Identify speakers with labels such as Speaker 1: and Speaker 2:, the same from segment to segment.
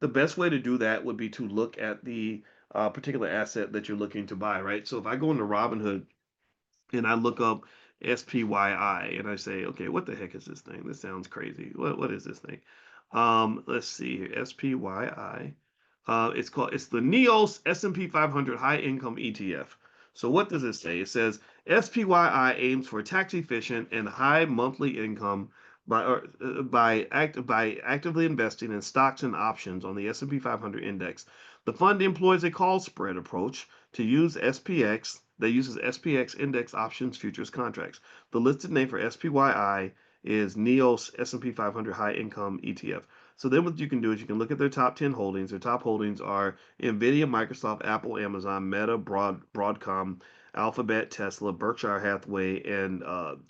Speaker 1: the best way to do that would be to look at the particular asset that you're looking to buy, right? So if I go into Robinhood and I look up SPYI and I say, okay, what the heck is this thing? This sounds crazy. What is this thing? Let's see here. SPYI. It's the NEOS S&P 500 High Income ETF. So what does it say? It says SPYI aims for tax efficient and high monthly income by actively investing in stocks and options on the S&P 500 index. The fund employs a call spread approach to use SPX that uses SPX index options futures contracts. The listed name for SPYI is NEOS S&P 500 High Income ETF. So then what you can do is you can look at their top 10 holdings. Their top holdings are Nvidia, Microsoft, Apple, Amazon, Meta, Broadcom, Alphabet, Tesla, Berkshire Hathaway, and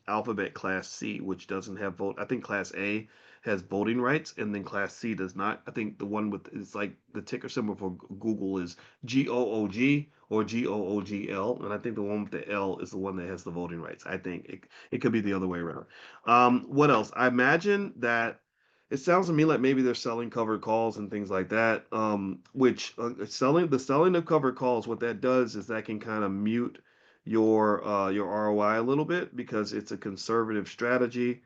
Speaker 1: Alphabet Class C, which doesn't have vote. I think Class A has voting rights, and then Class C does not. I think the one with it's like the ticker symbol for Google is GOOG or GOOGL, and I think the one with the L is the one that has the voting rights. I think it could be the other way around. What else? I imagine that it sounds to me like maybe they're selling covered calls and things like that. Which selling of covered calls, what that does is that can kind of mute your ROI a little bit because it's a conservative strategy.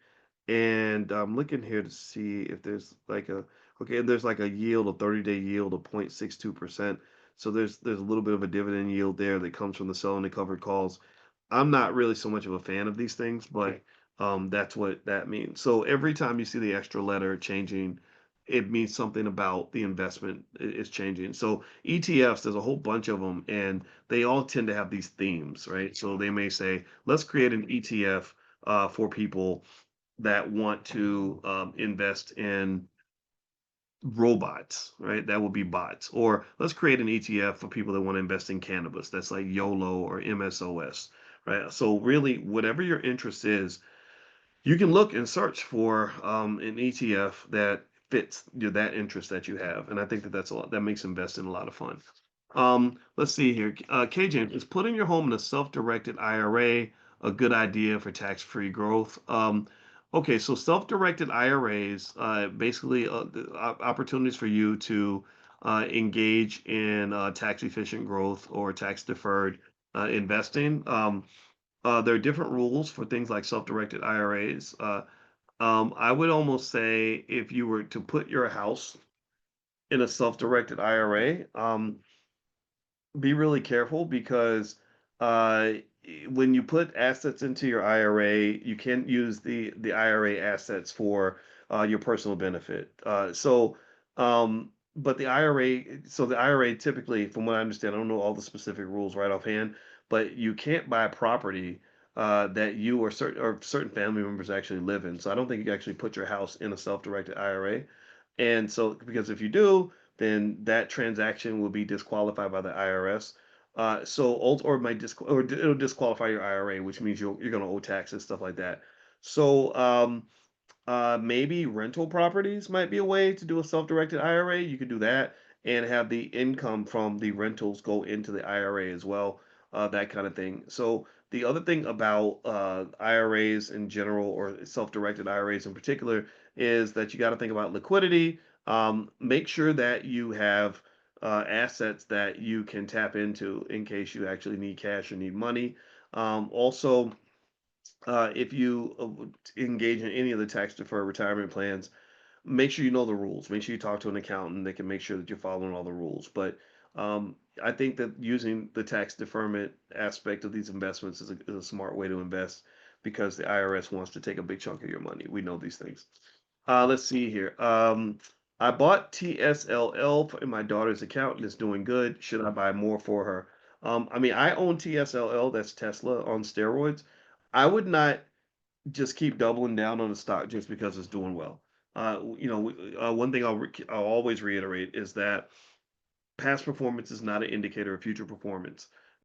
Speaker 1: And I'm looking here to see if there's like a okay, there's like a yield, a 30-day yield of 0.62%. So there's a little bit of a dividend yield there that comes from the selling the covered calls. I'm not really so much of a fan of these things, but that's what that means. So every time you see the extra letter changing, it means something about the investment is changing. So ETFs, there's a whole bunch of them, and they all tend to have these themes, right? So they may say, let's create an ETF for people that want to invest in robots, right? That would be bots. Or let's create an ETF for people that want to invest in cannabis. That's like YOLO or MSOS, right? So really, whatever your interest is, you can look and search for an ETF that fits that interest that you have. And I think that that's a lot, that makes investing a lot of fun. Let's see here. K James, is putting your home in a self-directed IRA a good idea for tax-free growth? Okay, so self-directed IRAs, basically opportunities for you to engage in tax-efficient growth or tax-deferred investing. There are different rules for things like self-directed IRAs. I would almost say if you were to put your house in a self-directed IRA, be really careful because uh, when you put assets into your IRA, you can't use the IRA assets for your personal benefit. But the IRA typically, from what I understand, I don't know all the specific rules right offhand, but you can't buy property that you or certain family members actually live in. So I don't think you can actually put your house in a self-directed IRA. And so, because if you do, then that transaction will be disqualified by the IRS. Or it'll disqualify your IRA, which means you're going to owe taxes, stuff like that. So, maybe rental properties might be a way to do a self-directed IRA. You could do that and have the income from the rentals go into the IRA as well, that kind of thing. So the other thing about IRAs in general or self-directed IRAs in particular is that you got to think about liquidity. Make sure that you have assets that you can tap into in case you actually need cash or need money. Also, if you engage in any of the tax deferred retirement plans, make sure you know the rules. Make sure you talk to an accountant that can make sure that you're following all the rules. But I think that using the tax deferment aspect of these investments is a smart way to invest because the IRS wants to take a big chunk of your money. We know these things. Let's see here. I bought TSLL in my daughter's account and it's doing good. Should I buy more for her? I mean, I own TSLL, that's Tesla on steroids. I would not just keep doubling down on the stock just because it's doing well. One thing I'll always reiterate is that past performance is not an indicator of future performance.